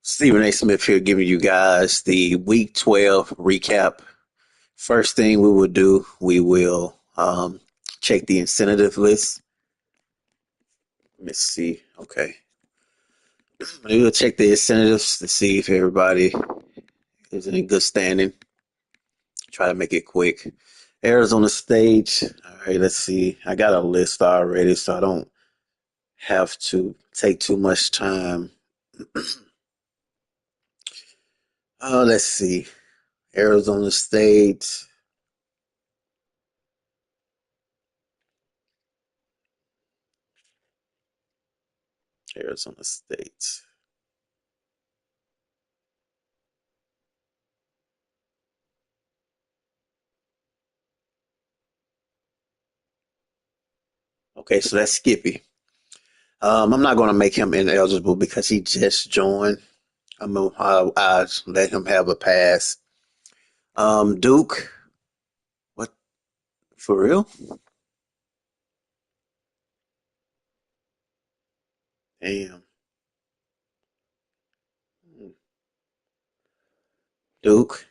Stephen A. Smith here giving you guys the Week 12 recap. First thing we will do, we will check the incentive list. Let me see. Okay. We will check the incentives to see if everybody is in good standing. Try to make it quick. Arizona stage. All right, let's see. I got a list already, so I don't have to take too much time. Let's see. Arizona State. Arizona State. Okay, so that's Skippy. I'm not going to make him ineligible because he just joined. I let him have a pass. Duke, what for real? Damn, Duke,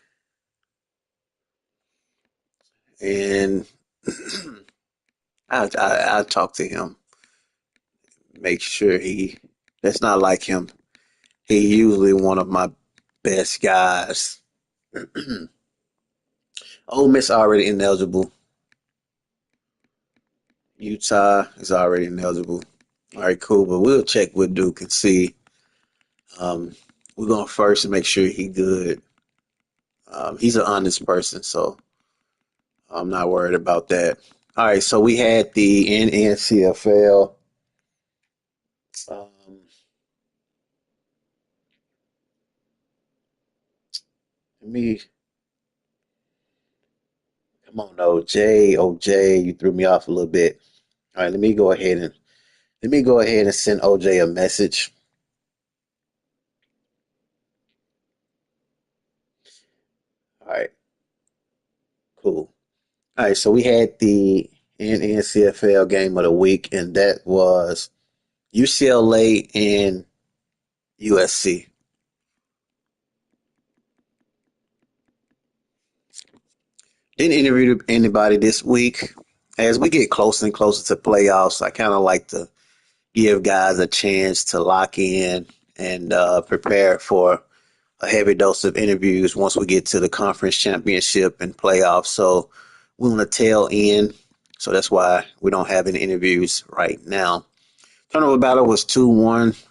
and I talk to him, make sure he. That's not like him. He usually one of my best guys. Ole Miss already ineligible. Utah is already ineligible. All right, cool. But we'll check with Duke and see. Um, we're gonna first make sure he good. He's an honest person, so I'm not worried about that. All right, so we had the Nncfl. Um, let me come on, OJ. OJ, you threw me off a little bit. All right, let me go ahead and send OJ a message. All right, cool. All right, so we had the Nncfl game of the week, and that was UCLA and USC. Didn't interview anybody this week. As we get closer and closer to playoffs, I kind of like to give guys a chance to lock in and prepare for a heavy dose of interviews once we get to the conference championship and playoffs. So we want to tail end. So that's why we don't have any interviews right now. Turnover battle was 2-1.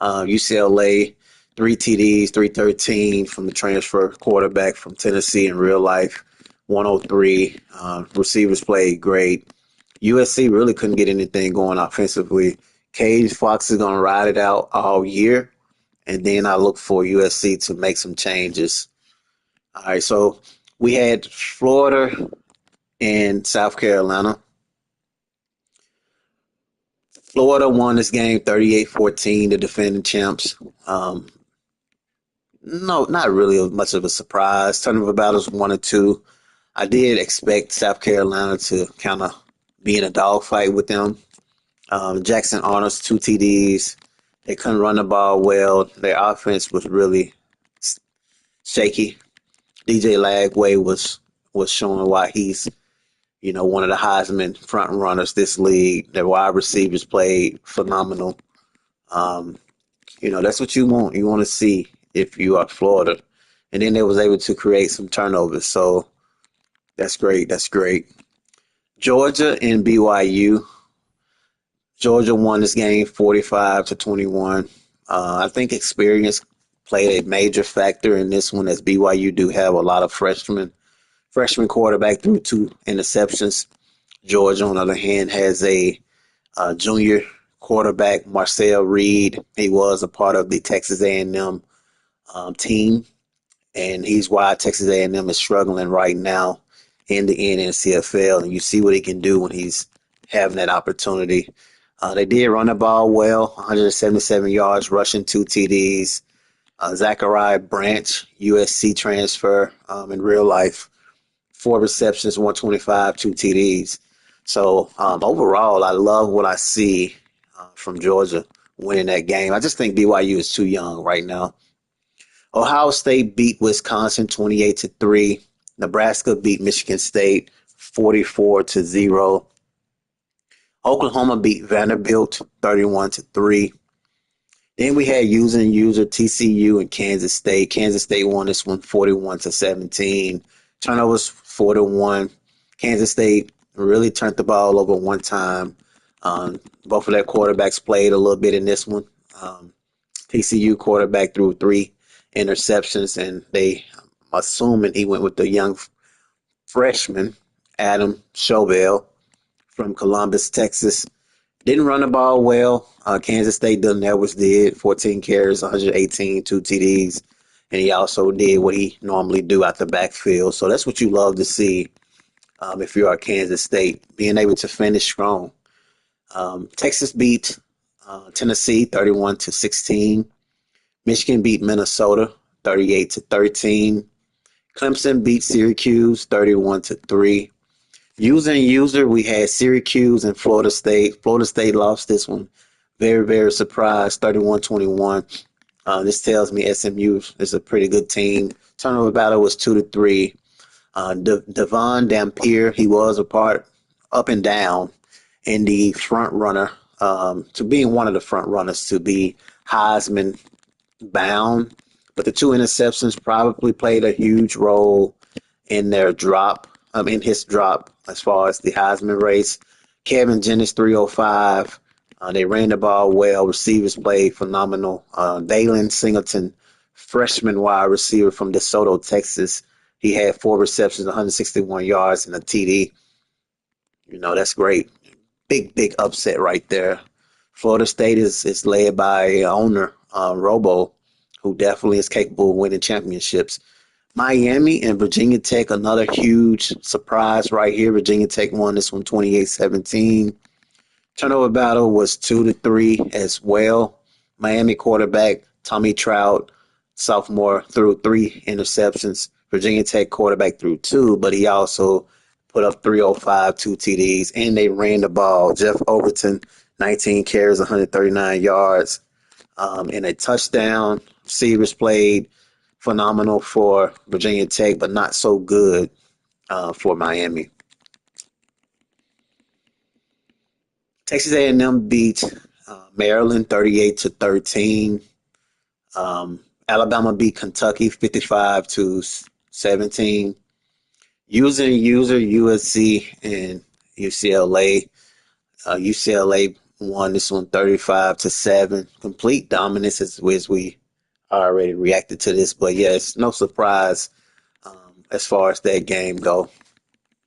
UCLA, three TDs, 313 from the transfer quarterback from Tennessee in real life, 103. Receivers played great. USC really couldn't get anything going offensively. Cage Fox is going to ride it out all year, and then I look for USC to make some changes. All right, so we had Florida and South Carolina. Florida won this game 38-14, the defending champs. Um, No, not really much of a surprise. Turnover battles 1 or 2. I did expect South Carolina to kind of be in a dogfight with them. Jackson Arnold's 2 TDs. They couldn't run the ball well. Their offense was really shaky. DJ Lagway was showing why he's one of the Heisman front runners this league. Their wide receivers played phenomenal. Um, that's what you want. You want to see if you are Florida. And then they was able to create some turnovers. So that's great. That's great. Georgia and BYU. Georgia won this game 45-21. I think experience played a major factor in this one as BYU do have a lot of freshman quarterback threw 2 interceptions. Georgia, on the other hand, has a junior quarterback, Marcel Reed. He was a part of the Texas A&M team, and he's why Texas A&M is struggling right now in the NCFL. And you see what he can do when he's having that opportunity. They did run the ball well, 177 yards, rushing 2 TDs. Zachariah Branch, USC transfer in real life, 4 receptions, 125, 2 TDs. So overall, I love what I see from Georgia. winning that game. I just think BYU is too young right now. Ohio State beat Wisconsin 28-3. Nebraska beat Michigan State 44-0. Oklahoma beat Vanderbilt 31-3. Then we had user TCU and Kansas State. Kansas State won this one 41-17. Turnovers 4-1. Kansas State really turned the ball over one time. Both of their quarterbacks played a little bit in this one. TCU quarterback threw three interceptions, and they, assuming he went with the young freshman, Adam Chauvell from Columbus, Texas. Didn't run the ball well. Kansas State Dylan Edwards did 14 carries, 118, two TDs, and he also did what he normally do out the backfield. So that's what you love to see if you're at Kansas State, being able to finish strong. Texas beat Tennessee 31-16. Michigan beat Minnesota 38-13. Clemson beat Syracuse 31-3. User, we had Syracuse and Florida State. Florida State lost this one. Very, very surprised, 31-21. This tells me SMU is a pretty good team. Turnover battle was 2-3. Devon Dampier, he was a part up and down in the front runner, to being one of the front runners to be Heisman bound. But the two interceptions probably played a huge role in their drop, in his drop as far as the Heisman race. Kevin Jennings, 305. They ran the ball well. Receivers played phenomenal. Dalen Singleton, freshman wide receiver from DeSoto, Texas. He had four receptions, 161 yards, and a TD. That's great. Big, big upset right there. Florida State is led by owner Robo, who definitely is capable of winning championships. Miami and Virginia Tech, another huge surprise right here. Virginia Tech won this one 28-17. Turnover battle was 2-3 as well. Miami quarterback Tommy Trout, sophomore, threw three interceptions. Virginia Tech quarterback threw two, but he also put up 305, two TDs, and they ran the ball. Jeff Overton, 19 carries, 139 yards, and a touchdown. Receivers played phenomenal for Virginia Tech, but not so good for Miami. Texas A&M beat Maryland 38-13. Alabama beat Kentucky 55-17. User USC and UCLA. UCLA won this one 35-7. Complete dominance as we already reacted to this, but yes, no surprise as far as that game go.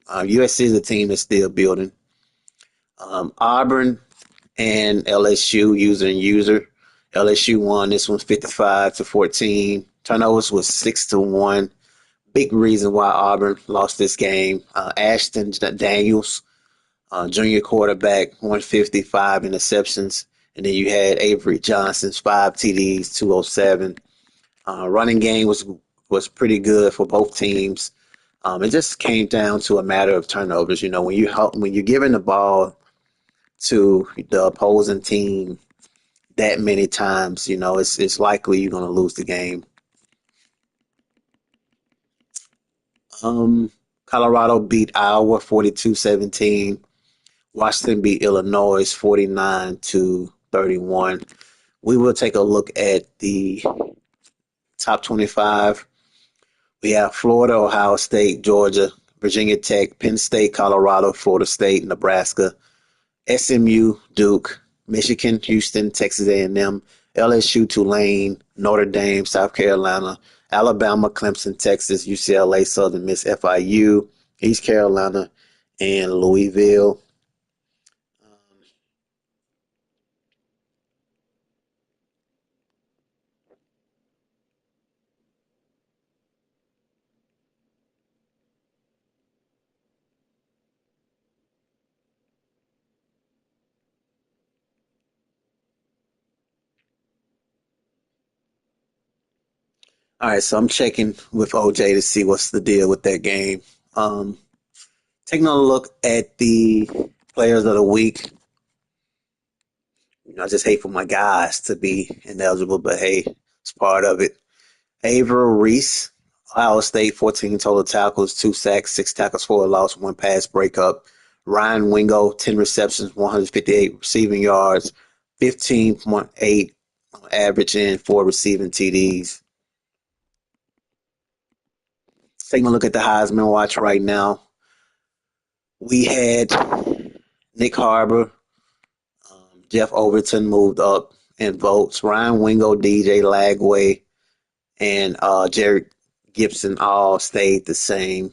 USC is a team that's still building. Auburn and LSU, user. LSU won this one 55-14. Turnovers was 6-1. Big reason why Auburn lost this game. Ashton Daniels, junior quarterback, 155 interceptions. And then you had Avery Johnson's 5 TDs, 207. Running game was pretty good for both teams. It just came down to a matter of turnovers. When you're giving the ball to the opposing team that many times, it's likely you're going to lose the game. Colorado beat Iowa 42-17. Washington beat Illinois 49-31. We will take a look at the top 25. We have Florida, Ohio State, Georgia, Virginia Tech, Penn State, Colorado, Florida State, Nebraska, SMU, Duke, Michigan, Houston, Texas A&M, LSU, Tulane, Notre Dame, South Carolina, Alabama, Clemson, Texas, UCLA, Southern Miss, FIU, East Carolina, and Louisville. All right, so I'm checking with OJ to see what's the deal with that game. Um, Taking a look at the players of the week. I just hate for my guys to be ineligible, but hey, it's part of it. Averill Reese, Ohio State, 14 total tackles, 2 sacks, 6 tackles for a loss, 1 pass breakup. Ryan Wingo, 10 receptions, 158 receiving yards, 15.8 average, and 4 receiving TDs. Taking a look at the Heisman watch right now, we had Nick Harbor, Jeff Overton moved up in votes. Ryan Wingo, DJ Lagway, and Jared Gibson all stayed the same.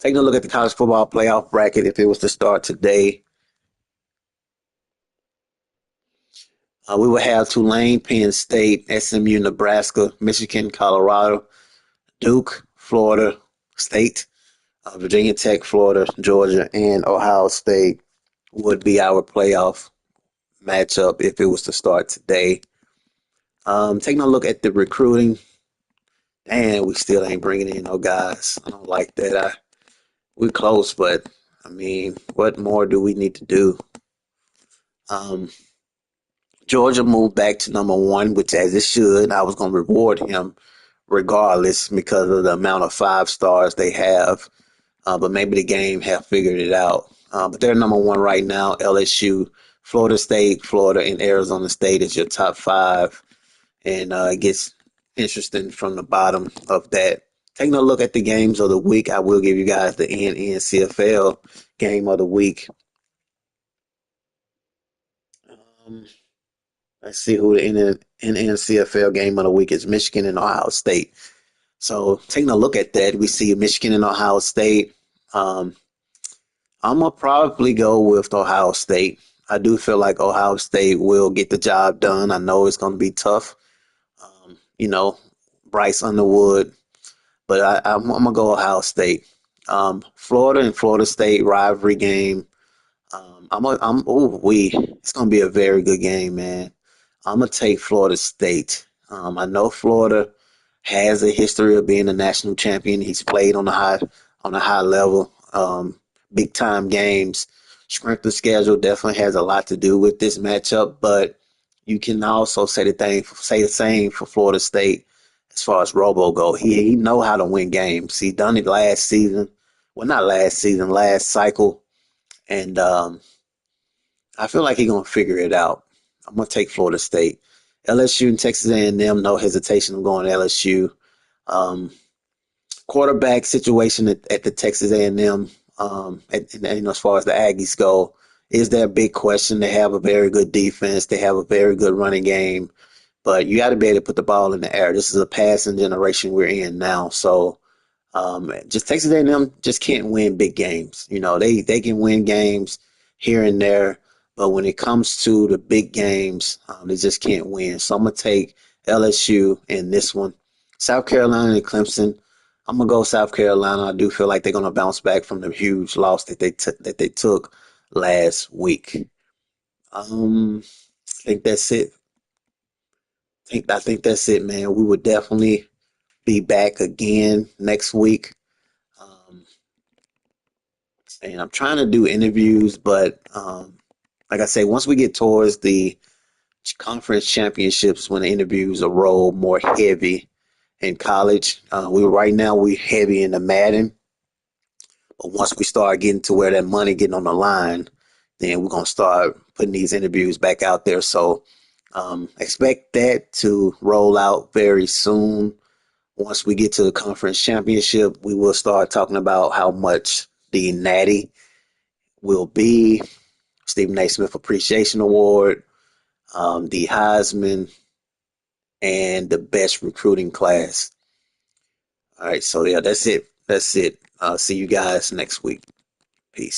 Taking a look at the college football playoff bracket, if it was to start today, we would have Tulane, Penn State, SMU, Nebraska, Michigan, Colorado, Duke, Florida State, Virginia Tech, Florida, Georgia, and Ohio State would be our playoff matchup if it was to start today. Taking a look at the recruiting, and we still ain't bringing in no guys. I don't like that. We're close, but I mean, what more do we need to do? Um, Georgia moved back to number 1, which as it should. I was going to reward him regardless because of the amount of 5 stars they have. But maybe the game have figured it out. But they're number 1 right now. LSU, Florida State, Florida, and Arizona State is your top 5. And it gets interesting from the bottom of that. Taking a look at the games of the week, I will give you guys the Nncfl game of the week. Um, let's see who the Nncfl game of the week is. Michigan and Ohio State. So taking a look at that, we see Michigan and Ohio State. Um, I'm gonna probably go with Ohio State. I do feel like Ohio State will get the job done. I know it's gonna be tough. Um, you know, Bryce Underwood, but I'm gonna go Ohio State. Florida and Florida State rivalry game. It's gonna be a very good game, man. I'm gonna take Florida State. I know Florida has a history of being a national champion. He's played on a high level, big time games. Strength of schedule definitely has a lot to do with this matchup, but you can also say the same for Florida State as far as Robo go. He know how to win games. He done it last season. Well, not last season, last cycle, and I feel like he's gonna figure it out. I'm gonna take Florida State. LSU and Texas A&M, no hesitation. I'm going LSU. Um, Quarterback situation at the Texas A&M, as far as the Aggies go, is there a big question. They have a very good defense. They have a very good running game, but you got to be able to put the ball in the air. This is a passing generation we're in now, so just Texas A&M just can't win big games. They can win games here and there, but when it comes to the big games, they just can't win. So I'm gonna take LSU in this one. South Carolina and Clemson. I'm gonna go South Carolina. I do feel like they're gonna bounce back from the huge loss that they took last week. I think that's it. I think that's it, man. We will definitely be back again next week. Um, and I'm trying to do interviews, but like I say, once we get towards the conference championships, when the interviews are roll more heavy in college, we heavy in the Madden, but once we start getting to where that money getting on the line, then we're gonna start putting these interviews back out there. So expect that to roll out very soon. Once we get to the conference championship, we will start talking about how much the Natty will be, Stephen A. Smith Appreciation Award, the Heisman, and the best recruiting class. All right, so yeah, that's it. That's it. See you guys next week.